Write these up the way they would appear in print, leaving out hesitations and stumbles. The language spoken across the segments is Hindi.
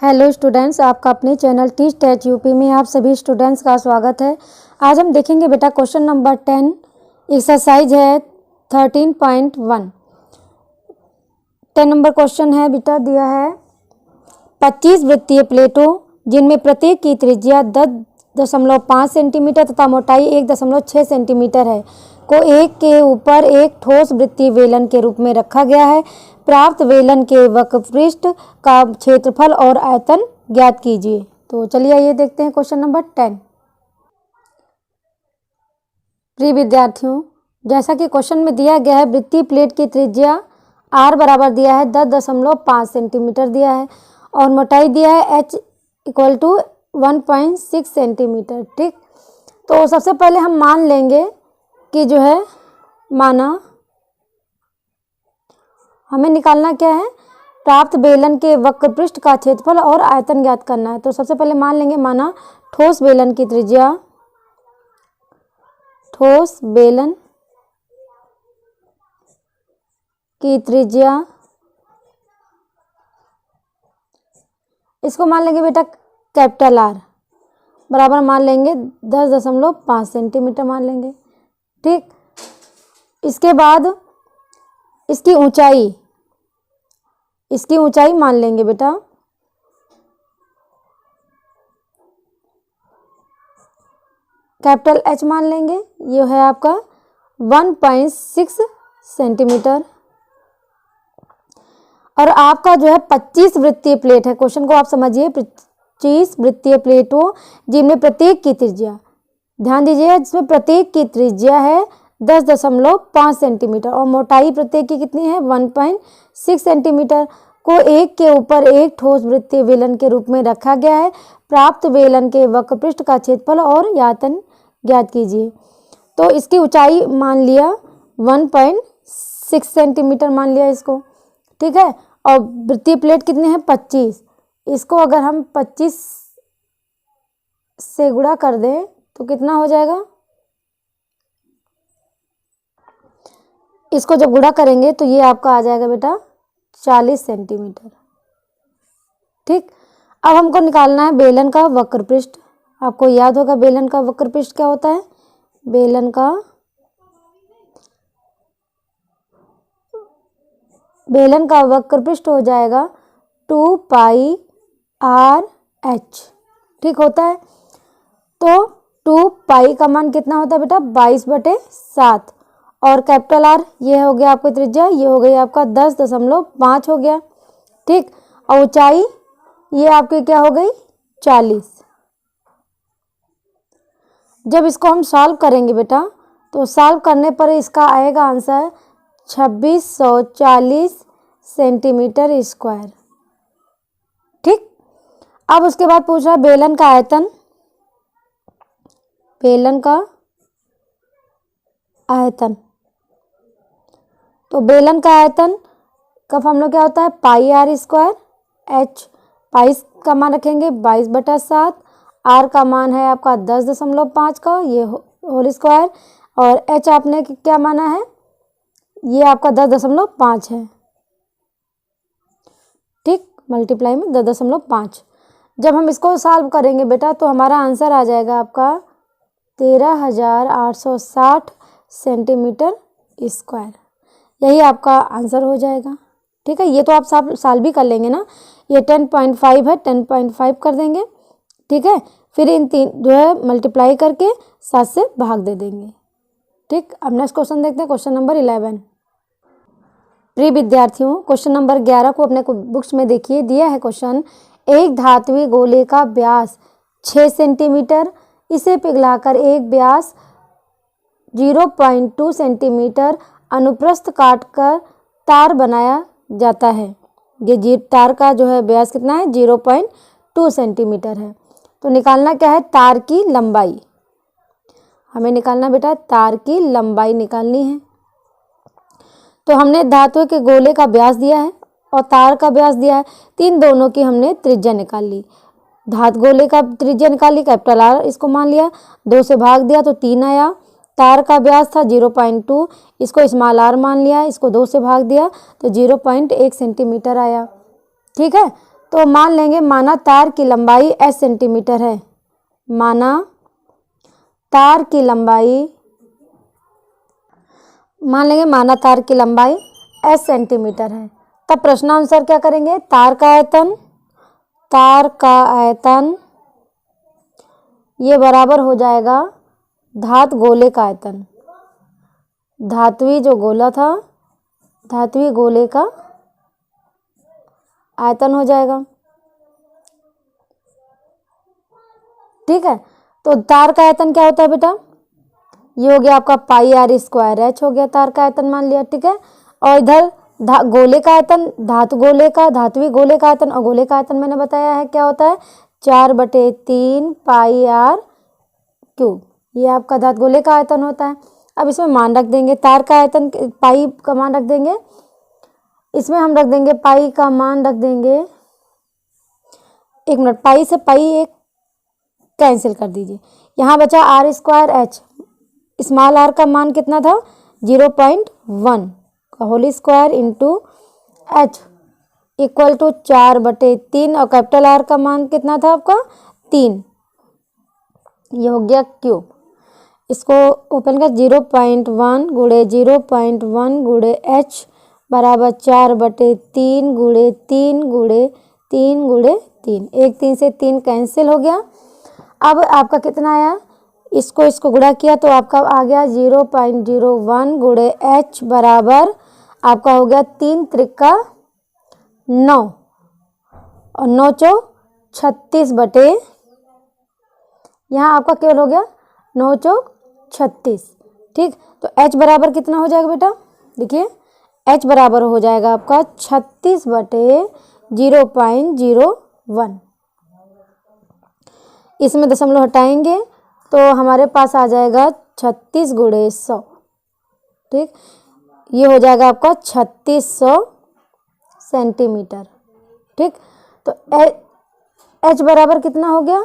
हेलो स्टूडेंट्स, आपका अपने चैनल टीच टेट यूपी में आप सभी स्टूडेंट्स का स्वागत है। आज हम देखेंगे बेटा क्वेश्चन नंबर 10 एक्सरसाइज है 13.1। 10 नंबर क्वेश्चन है बेटा, दिया है 25 वृत्तीय प्लेटों जिनमें प्रत्येक की त्रिज्या 10.5 सेंटीमीटर तथा मोटाई 1.6 सेंटीमीटर है को एक के ऊपर एक ठोस वृत्तीय वेलन के रूप में रखा गया है। प्राप्त वेलन के वक्रपृष्ठ का क्षेत्रफल और आयतन ज्ञात कीजिए। तो चलिए ये देखते हैं क्वेश्चन नंबर 10। प्रिय विद्यार्थियों, जैसा कि क्वेश्चन में दिया गया है, वृत्तीय प्लेट की त्रिज्या r बराबर दिया है 10.5 सेंटीमीटर दिया है और मोटाई दिया है h इक्वल टू 1.6 सेंटीमीटर। ठीक, तो सबसे पहले हम मान लेंगे कि जो है माना हमें निकालना क्या है, प्राप्त बेलन के वक्रपृष्ठ का क्षेत्रफल और आयतन ज्ञात करना है। तो सबसे पहले मान लेंगे माना ठोस बेलन की त्रिज्या, ठोस बेलन की त्रिज्या, इसको मान लेंगे बेटा कैपिटल R बराबर मान लेंगे 10.5 सेंटीमीटर मान लेंगे। ठीक, इसके बाद इसकी ऊंचाई मान लेंगे बेटा कैपिटल H मान लेंगे, ये है आपका 1.6 सेंटीमीटर। और आपका जो है 25 वृत्तीय प्लेट है, क्वेश्चन को आप समझिए, 25 वृत्तीय प्लेटों जिनमें प्रत्येक की त्रिज्या, ध्यान दीजिए, जिसमें प्रत्येक की त्रिज्या है 10.5 सेंटीमीटर और मोटाई प्रत्येक की कितनी है 1.6 सेंटीमीटर को एक के ऊपर एक ठोस वृत्तीय वेलन के रूप में रखा गया है। प्राप्त वेलन के वक्रपृष्ठ का क्षेत्रफल और आयतन ज्ञात कीजिए। तो इसकी ऊंचाई मान लिया 1.6 सेंटीमीटर मान लिया इसको। ठीक है, और वृत्तीय प्लेट कितने हैं 25, इसको अगर हम 25 से गुणा कर दें तो कितना हो जाएगा, इसको जब गुणा करेंगे तो ये आपका आ जाएगा बेटा 40 सेंटीमीटर। ठीक, अब हमको निकालना है बेलन का वक्रपृष्ठ। आपको याद होगा बेलन का वक्रपृष्ठ क्या होता है, बेलन का वक्रपृष्ठ हो जाएगा 2 पाई r h। ठीक होता है, तो 2 पाई का मान कितना होता है बेटा 22/7 और कैपिटल R ये हो गया आपकी त्रिज्या, ये हो गई आपका 10.5 हो गया। ठीक, और ऊंचाई ये आपकी क्या हो गई 40। जब इसको हम सॉल्व करेंगे बेटा तो सॉल्व करने पर इसका आएगा आंसर 2640 सेंटीमीटर स्क्वायर। ठीक, अब उसके बाद पूछ रहा है बेलन का आयतन। बेलन का आयतन, तो बेलन का आयतन का फॉर्मूला क्या होता है पाई r स्क्वायर, h पाई का मान रखेंगे 22/7, r का मान है आपका 10.5 का ये होल स्क्वायर और h आपने क्या माना है, ये आपका 10.5 है। ठीक, मल्टीप्लाई में 10.5। जब हम इसको सॉल्व करेंगे बेटा तो हमारा आंसर आ जाएगा आपका 13,860 सेंटीमीटर स्क्वायर। यही आपका आंसर हो जाएगा। ठीक है, ये तो आप सॉल्व भी कर लेंगे ना, ये 10.5 है, 10.5 कर देंगे। ठीक है, फिर इन तीन जो है मल्टीप्लाई करके 7 से भाग दे देंगे। ठीक, अब नेक्स्ट क्वेश्चन देखते हैं, क्वेश्चन नंबर 11। प्रिय विद्यार्थियों, क्वेश्चन नंबर 11 को अपने बुक्स में देखिए, दिया है क्वेश्चन, एक धात्विक गोले का व्यास 6 सेंटीमीटर, इसे पिघलाकर एक व्यास 0.2 सेंटीमीटर अनुप्रस्थ काटकर तार बनाया जाता है। ये तार का जो है व्यास कितना है 0.2 सेंटीमीटर है। तो निकालना क्या है, तार की लंबाई। हमें निकालना बेटा तार की लंबाई निकालनी है। तो हमने धातु के गोले का व्यास दिया है और तार का व्यास दिया है, तीन दोनों की हमने त्रिज्या निकाल ली। धातु गोले का त्रिज्या निकाली कैपिटल R, इसको मान लिया, 2 से भाग दिया तो 3 आया। तार का व्यास था 0.2, इसको स्मॉल r मान लिया, इसको 2 से भाग दिया तो 0.1 सेंटीमीटर आया। ठीक है, तो मान लेंगे माना तार की लंबाई s सेंटीमीटर है, माना तार की लंबाई, मान लेंगे माना तार की लंबाई s सेंटीमीटर है। तब प्रश्नानुसार क्या करेंगे, तार का आयतन ये बराबर हो जाएगा धात गोले का आयतन, धात्वी जो गोला था, धात्वी गोले का आयतन हो जाएगा। ठीक है, तो तार का आयतन क्या होता है बेटा, ये हो गया आपका पाई आर स्क्वायर एच हो गया तार का आयतन मान लिया। ठीक है, और इधर गोले का आयतन, धातु गोले का, धात्वी गोले का आयतन और गोले का आयतन मैंने बताया है क्या होता है, 4/3 पाई आर क्यूब, ये आपका धातु गोले का आयतन होता है। अब इसमें मान रख देंगे, तार का आयतन पाई का मान रख देंगे, इसमें हम रख देंगे पाई का मान रख देंगे, एक मिनट, पाई से पाई एक कैंसिल कर दीजिए, यहाँ बचा R square H, small R का मान कितना था 0.1 का whole square into H equal to 4/3 और कैपिटल आर का मान कितना था आपका 3, ये हो गया क्यूब। इसको ओपन कर 0.1 गुणे 0.1 गुणे एच बराबर 4/3 गुणे 3 गुणे 3 गुणे 3, 1 3 से 3 कैंसिल हो गया। अब आपका कितना आया, इसको गुणा किया तो आपका आ गया 0.01 गुणे एच बराबर आपका हो गया 3 त्रिका 9 और 9 चौक 36 बटे, यहाँ आपका केवल हो गया 9 चौक 36। ठीक, तो h बराबर कितना हो जाएगा बेटा, देखिए h बराबर हो जाएगा आपका 36/0.01, इसमें दशमलव हटाएंगे तो हमारे पास आ जाएगा 36 गुणे 100। ठीक, ये हो जाएगा आपका 3600 सेंटीमीटर। ठीक, तो h बराबर कितना हो गया,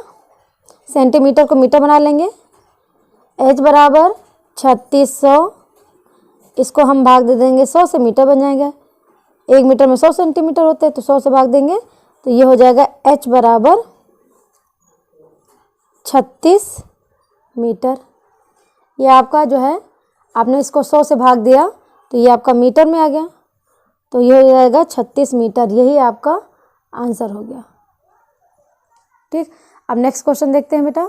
सेंटीमीटर को मीटर बना लेंगे, h बराबर 3600, इसको हम भाग दे देंगे 100 से, मीटर बन जाएगा, 1 मीटर में 100 सेंटीमीटर होते हैं तो 100 से भाग देंगे तो ये हो जाएगा h बराबर 36 मीटर। ये आपका जो है, आपने इसको 100 से भाग दिया तो ये आपका मीटर में आ गया, तो ये हो जाएगा 36 मीटर, यही आपका आंसर हो गया। ठीक, अब नेक्स्ट क्वेश्चन देखते हैं बेटा।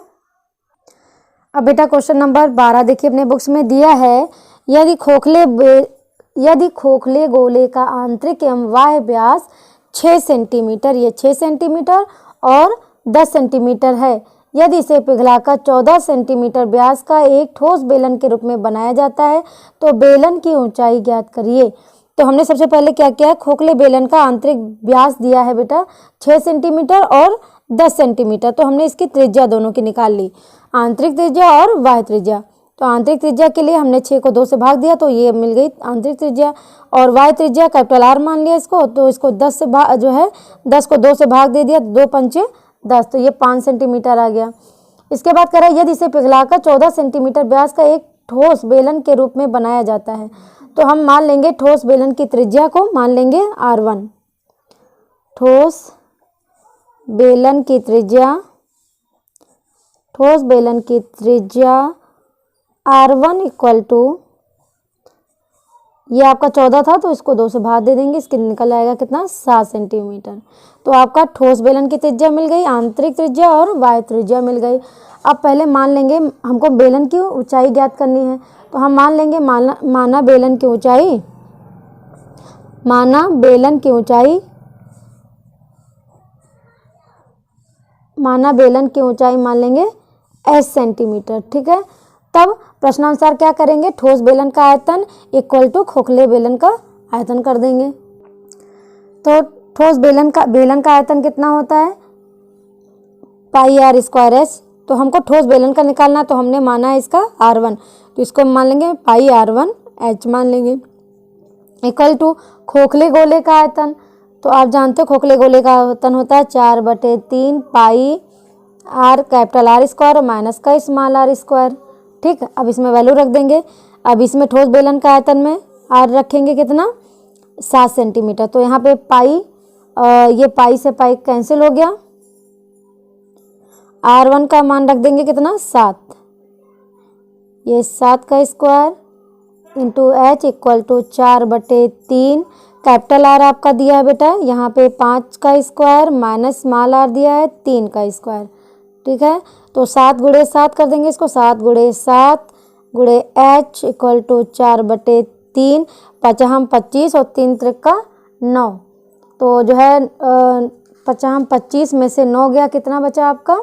अब बेटा क्वेश्चन नंबर 12 देखिए अपने बुक्स में दिया है, यदि खोखले गोले का आंतरिक एवं बाह्य व्यास 6 सेंटीमीटर, ये 6 सेंटीमीटर और 10 सेंटीमीटर है, यदि इसे पिघलाकर 14 सेंटीमीटर व्यास का एक ठोस बेलन के रूप में बनाया जाता है तो बेलन की ऊंचाई ज्ञात करिए। तो हमने सबसे पहले क्या किया है, खोखले बेलन का आंतरिक व्यास दिया है बेटा 6 सेंटीमीटर और 10 सेंटीमीटर, तो हमने इसकी त्रिज्या दोनों की निकाल ली, आंतरिक त्रिज्या और बाह्य त्रिज्या। तो आंतरिक त्रिज्या के लिए हमने 6 को 2 से भाग दिया तो ये मिल गई आंतरिक त्रिज्या, और बाह्य त्रिज्या कैपिटल आर मान लिया इसको, तो इसको 10 से जो है 10 को 2 से भाग दे दिया, 2 पंचे 10, तो ये 5 सेंटीमीटर आ गया। इसके बाद कह रहा है यदि इसे पिघलाकर 14 सेंटीमीटर व्यास का एक ठोस बेलन के रूप में बनाया जाता है, तो हम मान लेंगे ठोस बेलन की त्रिज्या को मान लेंगे R1, ठोस बेलन की त्रिज्या R1 इक्वल टू, ये आपका 14 था तो इसको 2 से भाग दे देंगे, इसके निकल आएगा कितना 7 सेंटीमीटर। तो आपका ठोस बेलन की त्रिज्या मिल गई, आंतरिक त्रिज्या और बाह्य त्रिज्या मिल गई। अब पहले मान लेंगे, हमको बेलन की ऊंचाई ज्ञात करनी है, तो हम मान लेंगे माना बेलन की ऊंचाई, माना बेलन की ऊंचाई मान लेंगे s सेंटीमीटर। ठीक है, तब प्रश्नानुसार क्या करेंगे, ठोस बेलन का आयतन इक्वल टू खोखले बेलन का आयतन कर देंगे। तो ठोस बेलन का आयतन कितना होता है, पाई आर स्क्वायर एस, तो हमको ठोस बेलन का निकालना, तो हमने माना है इसका R1, तो इसको मान लेंगे पाई R1 H मान लेंगे, इक्वल टू खोखले गोले का आयतन, तो आप जानते हो खोखले गोले का आयतन होता है 4/3 पाई आर कैपिटल आर स्क्वायर और माइनस का स्मॉल आर स्क्वायर। ठीक है, अब इसमें वैल्यू रख देंगे, अब इसमें ठोस बेलन का आयतन में आर रखेंगे कितना 7 सेंटीमीटर, तो यहाँ पे पाई ये पाई से पाई कैंसिल हो गया। R1 का मान रख देंगे कितना 7, ये 7 का square into H equal to 4/3। Capital R आपका दिया है बेटा यहाँ पे 5 का स्क्वायर माइनस स्मॉल r दिया है 3 का स्क्वायर। ठीक है, तो 7 गुणे 7 कर देंगे इसको, 7 गुणे 7 गुणे H इक्वल टू 4/3। 5 25 और 3 त्रिका 9। तो जो है 5 25 में से 9 गया, कितना बचा आपका,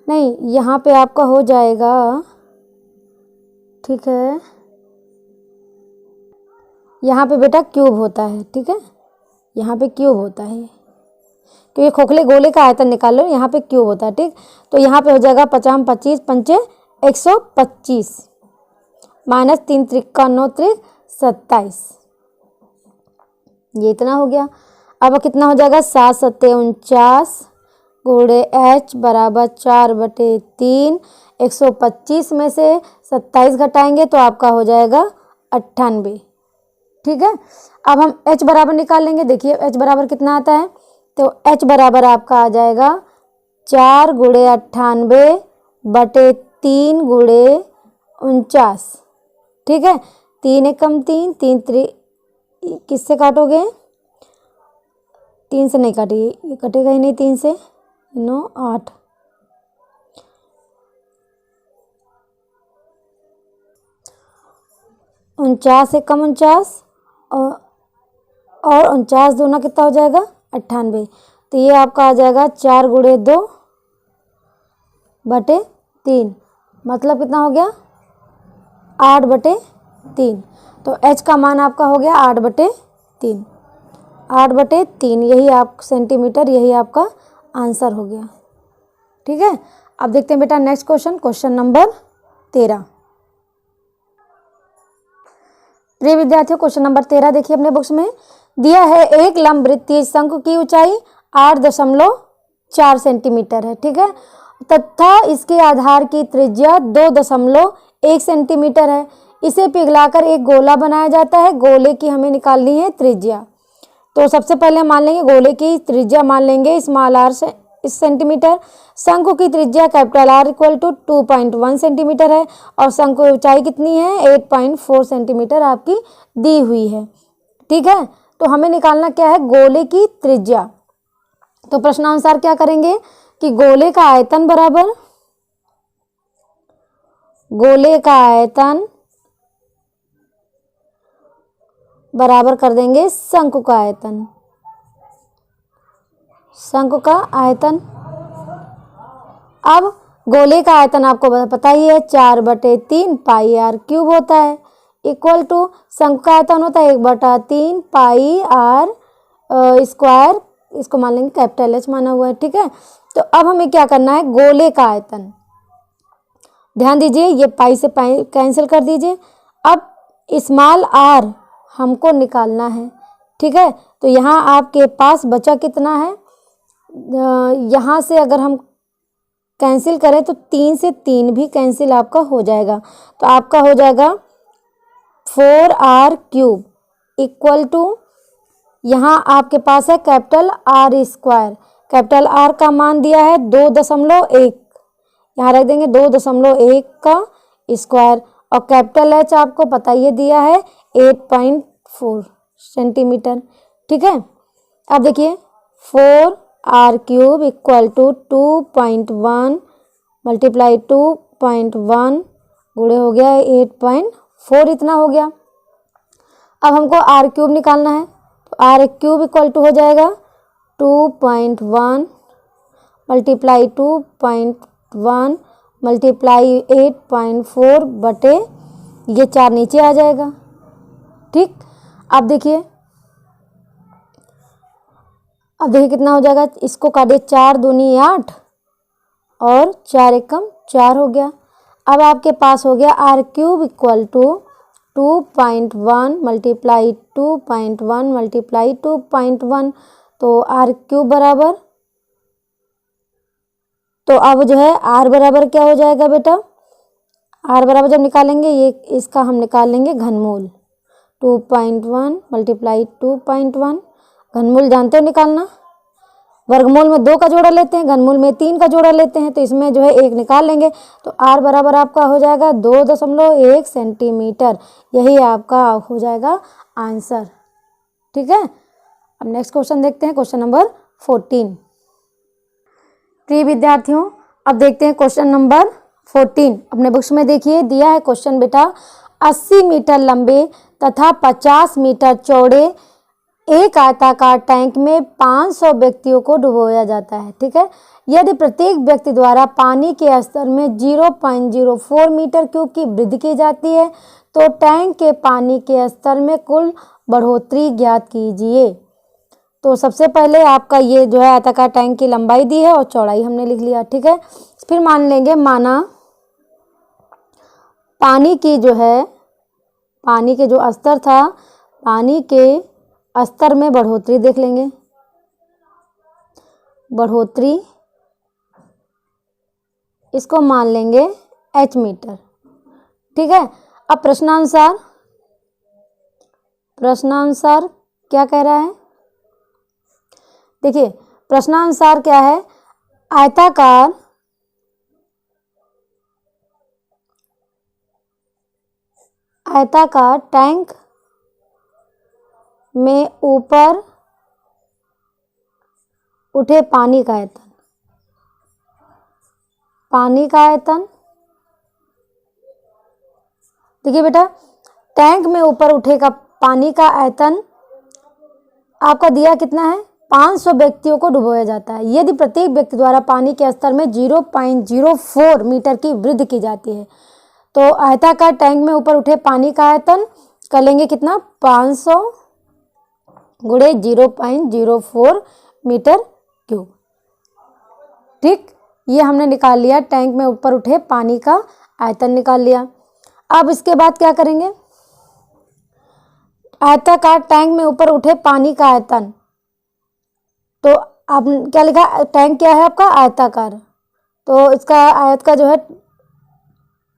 नहीं यहाँ पे आपका हो जाएगा, ठीक है, यहाँ पे बेटा क्यूब होता है। ठीक है, यहाँ पे क्यूब होता है क्योंकि खोखले गोले का आयतन निकाल लो, यहाँ पे क्यूब होता है। ठीक, तो यहाँ पे हो जाएगा 5 25 पंचे 125 माइनस 3 त्रिका 9 त्रिक 27, ये इतना हो गया। अब कितना हो जाएगा 7 7 49 गुणे H बराबर 4/3। 125 में से 27 घटाएंगे तो आपका हो जाएगा 98। ठीक है, अब हम H बराबर निकाल लेंगे। देखिए H बराबर कितना आता है, तो H बराबर आपका आ जाएगा 4 गुणे 98/3 गुणे 49। ठीक है, 3 एकम 3, 3 किससे काटोगे, 3 से नहीं काटिए, ये कटेगा ही नहीं, 3 से 9 8। 49 एकम 49 और 49 दूना कितना हो जाएगा 98। तो ये आपका आ जाएगा 4 गुणे 2/3, मतलब कितना हो गया 8/3। तो H का मान आपका हो गया 8/3, 8/3, यही आप सेंटीमीटर, यही आपका आंसर हो गया। ठीक है, अब देखते हैं बेटा नेक्स्ट क्वेश्चन, क्वेश्चन नंबर 13। प्रिय विद्यार्थियों, क्वेश्चन नंबर 13 देखिए अपने बुक्स में दिया है, एक लंब वृत्तीय शंकु की ऊंचाई 8.4 सेंटीमीटर है। ठीक है, तथा इसके आधार की त्रिज्या 2.1 सेंटीमीटर है। इसे पिघलाकर एक गोला बनाया जाता है। गोले की हमें निकालनी है त्रिज्या। तो सबसे पहले मान लेंगे गोले की त्रिज्या, मान लेंगे स्मॉल r से सेंटीमीटर। शंकु की त्रिज्या capital R equal to 2.1 centimetre है और शंकु की ऊंचाई कितनी है 8.4 सेंटीमीटर आपकी दी हुई है। ठीक है, तो हमें निकालना क्या है, गोले की त्रिज्या। तो प्रश्नानुसार क्या करेंगे कि गोले का आयतन बराबर, गोले का आयतन बराबर कर देंगे शंकु का आयतन, शंकु का आयतन। अब गोले का आयतन आपको पता ही है 4/3 पाई r क्यूब होता है, इक्वल टू शंकु का आयतन होता है 1/3 पाई r स्क्वायर, इसको मान लेंगे कैपिटल H माना हुआ है। ठीक है, तो अब हमें क्या करना है, गोले का आयतन, ध्यान दीजिए ये पाई से पाई कैंसिल कर दीजिए। अब स्मॉल r हमको निकालना है। ठीक है, तो यहाँ आपके पास बचा कितना है, यहाँ से अगर हम कैंसिल करें तो 3 से 3 भी कैंसिल आपका हो जाएगा, तो आपका हो जाएगा 4r क्यूब इक्वल टू, यहाँ आपके पास है capital R square, capital R का मान दिया है 2.1, यहाँ रख देंगे 2.1 का स्क्वायर, और कैपिटल H आपको पता ये दिया है 8.4 सेंटीमीटर। ठीक है, अब देखिए 4r cube equal to 2.1 multiply 2.1 गुणे हो गया 8.4, इतना हो गया। अब हमको r क्यूब निकालना है, तो r क्यूब इक्वल टू हो जाएगा 2.1 मल्टीप्लाई 2.1 मल्टीप्लाई 8.4 बटे ये 4 नीचे आ जाएगा। ठीक, अब देखिए कितना हो जाएगा, इसको काटिए 4 दूनी 8 और 4 एकम 4 हो गया। अब आपके पास हो गया r cube equal to 2.1 multiply 2.1 multiply 2.1, तो r क्यूब बराबर, तो अब जो है r बराबर क्या हो जाएगा बेटा, r बराबर जब निकालेंगे ये इसका हम निकाल लेंगे घनमूल, 2.1 मल्टीप्लाई 2.1 घनमूल जानते हो निकालना, वर्गमूल में 2 का जोड़ा लेते हैं, घनमूल में 3 का जोड़ा लेते हैं, तो इसमें जो है 1 निकाल लेंगे। तो r बराबर आपका हो जाएगा 2.1 सेंटीमीटर। यही आपका हो जाएगा आंसर। ठीक है, अब नेक्स्ट क्वेश्चन देखते हैं, क्वेश्चन नंबर 14। प्रिय विद्यार्थियों, अब देखते हैं क्वेश्चन नंबर 14। अपने बुक्स में देखिए दिया है क्वेश्चन बेटा, 80 मीटर लंबे तथा 50 मीटर चौड़े एक आयताकार टैंक में 500 व्यक्तियों को डुबोया जाता है। ठीक है, यदि प्रत्येक व्यक्ति द्वारा पानी के स्तर में 0.04 मीटर क्यूब की वृद्धि की जाती है तो टैंक के पानी के स्तर में कुल बढ़ोतरी ज्ञात कीजिए। तो सबसे पहले आपका ये जो है आयताकार टैंक की लंबाई दी है और चौड़ाई हमने लिख लिया। ठीक है, फिर मान लेंगे, माना पानी की जो है, पानी के जो स्तर था, पानी के स्तर में बढ़ोतरी देख लेंगे, बढ़ोतरी इसको मान लेंगे h मीटर। ठीक है, अब प्रश्नानुसार क्या कह रहा है, देखिए प्रश्नानुसार क्या है, आयताकार टैंक में ऊपर उठे पानी का आयतन, देखिए बेटा टैंक में ऊपर उठेगा पानी का आयतन आपका दिया कितना है, 500 व्यक्तियों को डुबोया जाता है। यदि प्रत्येक व्यक्ति द्वारा पानी के स्तर में 0.04 मीटर की वृद्धि की जाती है तो आयताकार टैंक में ऊपर उठे पानी का आयतन कर लेंगे कितना, 500 गुणे 0.04 मीटर क्यूब। ठीक, ये हमने निकाल लिया, टैंक में ऊपर उठे पानी का आयतन निकाल लिया। अब इसके बाद क्या करेंगे, आयताकार टैंक में ऊपर उठे पानी का आयतन, तो आप क्या लिखा, टैंक क्या है आपका आयताकार, तो इसका आयत का जो है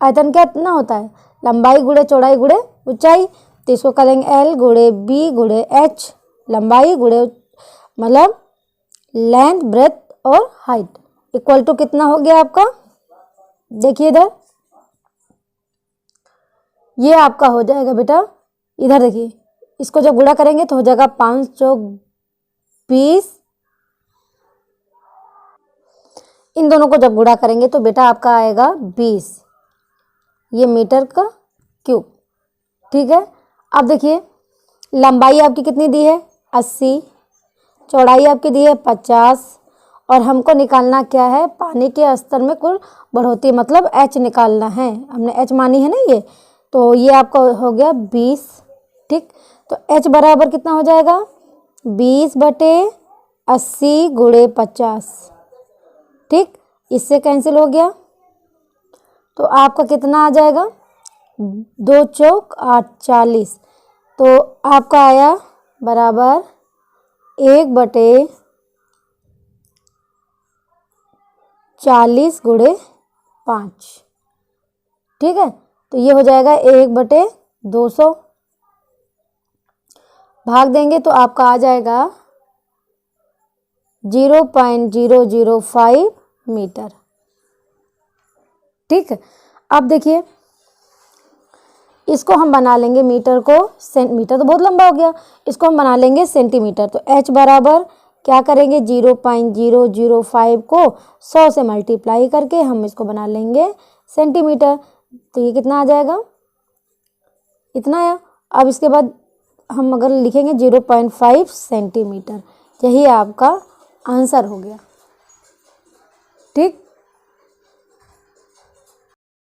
आयतन क्या इतना होता है, लंबाई गुणे चौड़ाई गुणे ऊंचाई, तो इसको करेंगे L गुणे B गुणे H, लंबाई गुणे मतलब लेंथ ब्रेथ और हाइट, इक्वल टू कितना हो गया आपका, देखिए इधर ये आपका हो जाएगा बेटा, इधर देखिए इसको जब गुणा करेंगे तो हो जाएगा 520, इन दोनों को जब गुणा करेंगे तो बेटा आपका आएगा 20, ये मीटर का क्यूब। ठीक है, अब देखिए लंबाई आपकी कितनी दी है 80, चौड़ाई आपकी दी है 50 और हमको निकालना क्या है, पानी के स्तर में कुल बढ़ोतरी मतलब h निकालना है, हमने h मानी है ना ये, तो ये आपका हो गया 20। ठीक, तो h बराबर कितना हो जाएगा, 20/80 गुणे 50। ठीक, इससे कैंसिल हो गया तो आपका कितना आ जाएगा, 2 चौक 8 40, तो आपका आया बराबर 1/40 गुणे 5। ठीक है, तो ये हो जाएगा 1/200, भाग देंगे तो आपका आ जाएगा 0.005 मीटर। ठीक है, अब देखिए इसको हम बना लेंगे मीटर को, मीटर तो बहुत लंबा हो गया, इसको हम बना लेंगे सेंटीमीटर। तो h बराबर क्या करेंगे, 0.005 को 100 से मल्टीप्लाई करके हम इसको बना लेंगे सेंटीमीटर, तो ये कितना आ जाएगा, इतना आया। अब इसके बाद हम अगर लिखेंगे 0.5 सेंटीमीटर, यही आपका आंसर हो गया। ठीक।